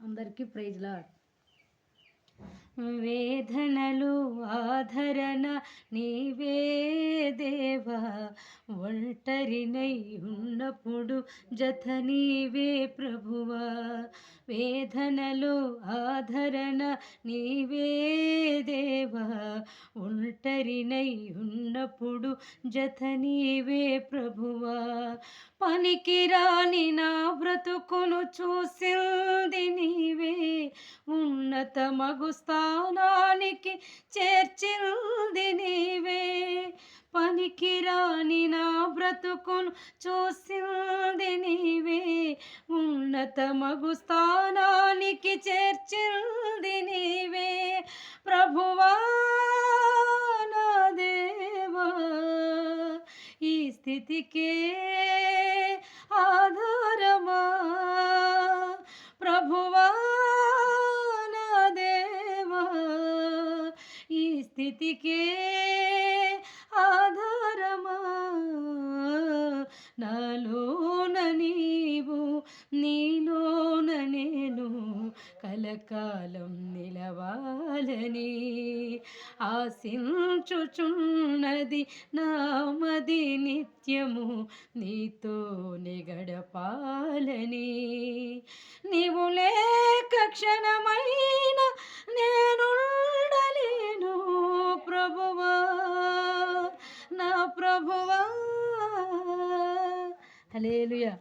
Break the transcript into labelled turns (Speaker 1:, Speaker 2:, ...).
Speaker 1: అందరికీ praise lord.
Speaker 2: వేదనలు ఆదరణ నీవే దేవా, ఒంటరినై ఉన్నప్పుడు జత నీవే ప్రభువా. వేదనలు ఆదరణ నీవే దేవా, ఒంటరినై ఉన్నప్పుడు జత నీవే ప్రభువా. పనికిరాని నా బ్రతుకును చూసింది నీవే, ఉన్నత మగు స్థానానికి చేర్చింది నీవే. పనికిరాని నా బ్రతుకును చూసింది నీవే, ఉన్నత మగు స్థానానికి చేర్చింది నీవే. ప్రభువా నా దేవా, ఈ స్థితికే ఆధారమా. ప్రభువా నా దేవా, ఈ స్థితికే ఆధారమా. నాలోన నీవు నీలోన నేను కలకాలం నిలవాలని ఆశించుచున్నది నామది, నిత్యము నీతోనే గడపాలని. నీవు లేక క్షణమైన నేనుండలేను ప్రభువా, నా ప్రభువా. హల్లెలూయా.